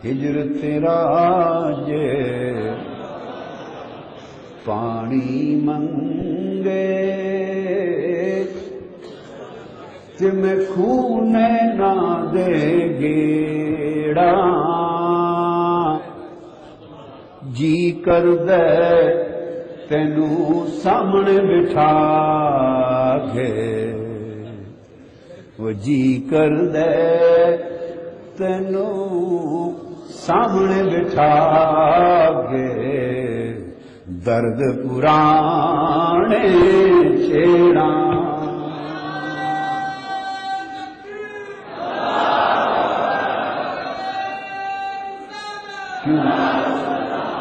ہجر تیرا جے پانی منگے تے میں خون نہ دے گیڑا جی کر دے تینوں سامنے بٹھا کے وہ جی کر دے تینوں سامنے بٹھا کے درد پرانے چھیڑا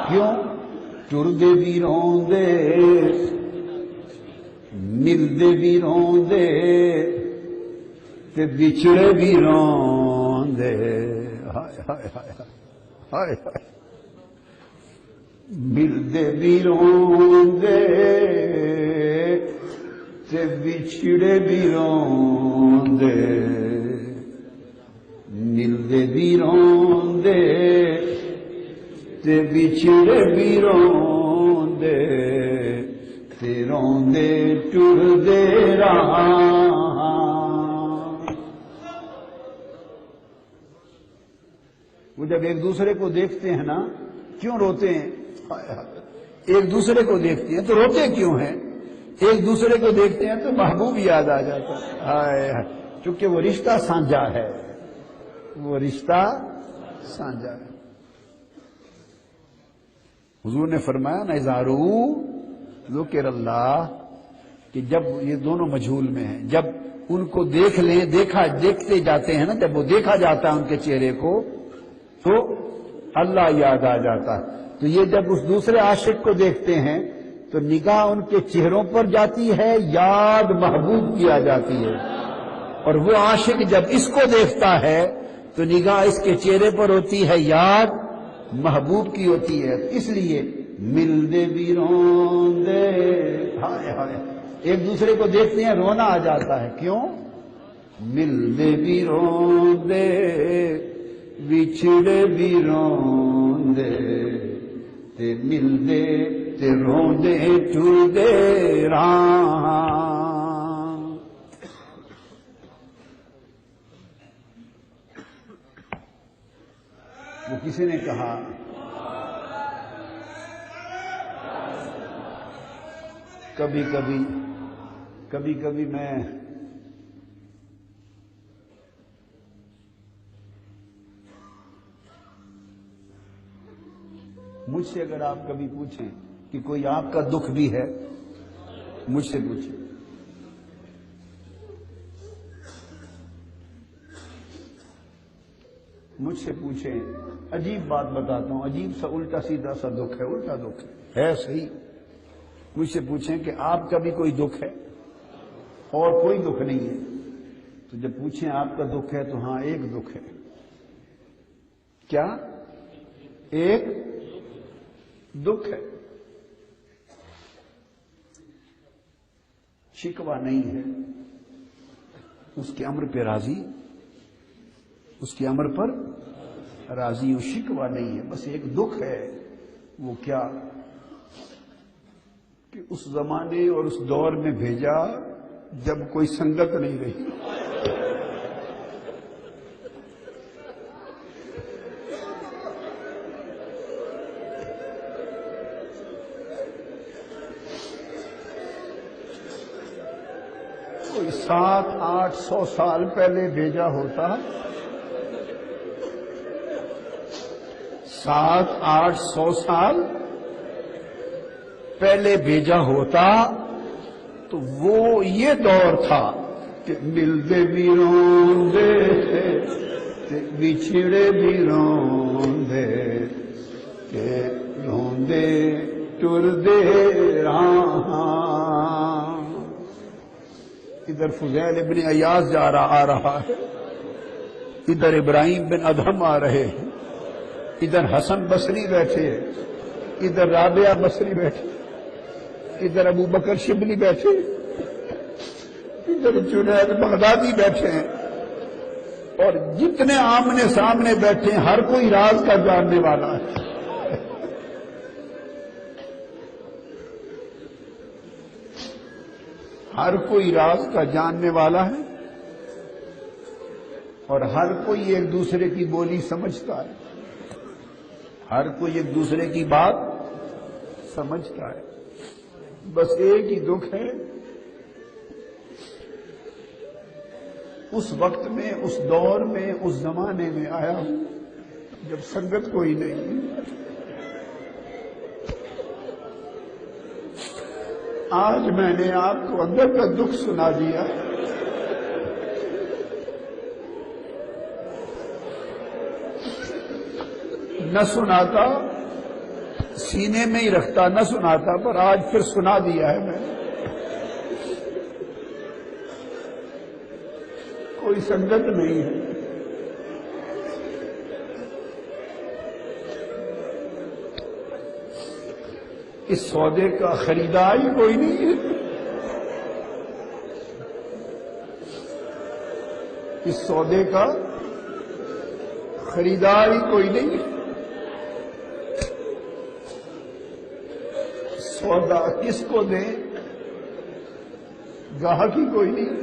کیوں ٹردے بھی روندے ملدے بھی روندے تے بچھڑے بھی روندے ہائے ہائے ہائے ہائے ہائے ملدے بھی روندے تے بچھڑے بھی روندے ملدے بھی روندے تے بچھڑے بھی روندے تے روندے ٹردے راں وہ جب ایک دوسرے کو دیکھتے ہیں نا کیوں روتے ہیں ایک دوسرے کو دیکھتے ہیں تو روتے کیوں ہیں ایک دوسرے کو دیکھتے ہیں تو محبوب یاد آ جاتا ہے چونکہ وہ رشتہ سانجا ہے وہ رشتہ سانجا ہے حضور نے فرمایا نا اظہارو ذکر اللہ کہ جب یہ دونوں مجہول میں ہیں جب ان کو دیکھ لیں دیکھتے جاتے ہیں نا جب وہ دیکھا جاتا ہے ان کے چہرے کو تو اللہ یاد آ جاتا ہے تو یہ جب اس دوسرے عاشق کو دیکھتے ہیں تو نگاہ ان کے چہروں پر جاتی ہے یاد محبوب کی آ جاتی ہے اور وہ عاشق جب اس کو دیکھتا ہے تو نگاہ اس کے چہرے پر ہوتی ہے یاد محبوب کی ہوتی ہے اس لیے ملدے بھی روندے ہائے ہائے ایک دوسرے کو دیکھتے ہیں رونا آ جاتا ہے کیوں ملدے بھی روندے بچھڑے بھی روندے تے ملدے تے روندے ٹردے راں وہ کسی نے کہا کبھی کبھی میں مجھ سے اگر آپ کبھی پوچھیں کہ کوئی آپ کا دکھ بھی ہے مجھ سے پوچھیں مجھ سے پوچھیں عجیب بات بتاتا ہوں عجیب سا الٹا سیدھا سا دکھ ہے الٹا دکھ ہے صحیح مجھ سے پوچھیں کہ آپ کا بھی کوئی دکھ ہے اور کوئی دکھ نہیں ہے تو جب پوچھیں آپ کا دکھ ہے تو ہاں ایک دکھ ہے کیا ایک دکھ ہے شکوہ نہیں ہے اس کے امر پہ راضی اس کے امر پر راضی ہوں شکوہ نہیں ہے بس ایک دکھ ہے وہ کیا کہ اس زمانے اور اس دور میں بھیجا جب کوئی سنگت نہیں رہی کوئی 700-800 سال پہلے بھیجا ہوتا 700-800 سال پہلے بھیجا ہوتا تو وہ یہ دور تھا کہ ملدے بھی روندے بچھڑے بھی روندے کہ روندے ٹردے راں ادھر فضیل ابن ایاز آ رہا ہے ادھر ابراہیم بن ادہم آ رہے ہیں ادھر حسن بصری بیٹھے ادھر رابعہ بصری بیٹھے ادھر ابو بکر شبلی بیٹھے ادھر جنید بغدادی بیٹھے ہیں اور جتنے آمنے سامنے بیٹھے ہیں ہر کوئی راز کا جاننے والا ہے. ہر کوئی راز کا جاننے والا ہے اور ہر کوئی ایک دوسرے کی بولی سمجھتا ہے. ہر کوئی ایک دوسرے کی بات سمجھتا ہے. بس ایک ہی دکھ ہے، اس وقت میں، اس دور میں، اس زمانے میں آیا ہوں جب سنگت کوئی نہیں. آج میں نے آپ کو اندر کا دکھ سنا دیا. نہ سناتا، سینے میں ہی رکھتا، نہ سناتا، پر آج پھر سنا دیا ہے میں. کوئی سنگت نہیں ہے. اس سودے کا خریدار ہی کوئی نہیں ہے. اس سودے کا خریدار ہی کوئی نہیں ہے. سودا کس کو دیں، گاہک ہی کوئی نہیں.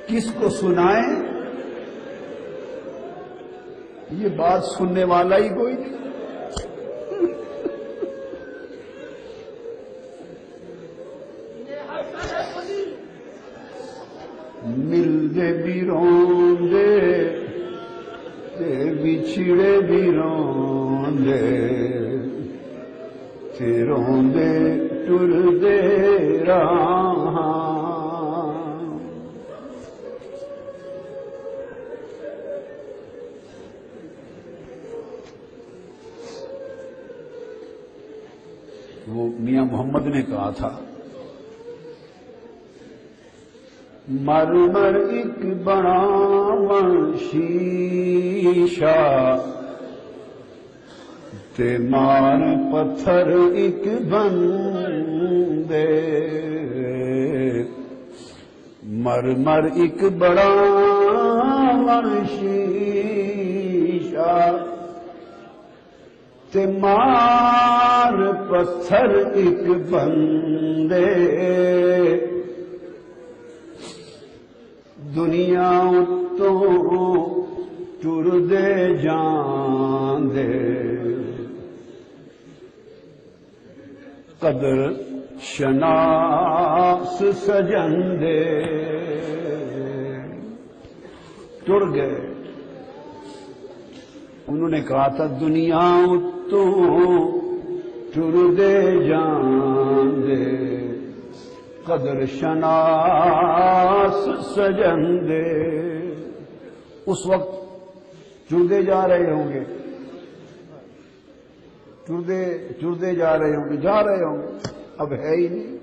کس کو سنائیں، یہ بات سننے والا ہی کوئی نہیں. ملدے بھی روندے تے بچھڑے بھی روندے تے روندے ٹردے راہاں. وہ میاں محمد نے کہا تھا، مر مر ایک بڑا من شیشہ تے مار پتھر ایک بندے. مر مر ایک بڑا من شیشہ تے مار پتھر ایک بندے. دنیا تو ٹردے جان دے قدر شناس سجن دے. ٹر گئے. انہوں نے کہا تھا دنیا تو ٹردے جان دے قدر شناس سجن دے. اس وقت ٹردے جا رہے ہوں گے، ٹردے جا رہے ہوں گے، اب ہے ہی نہیں.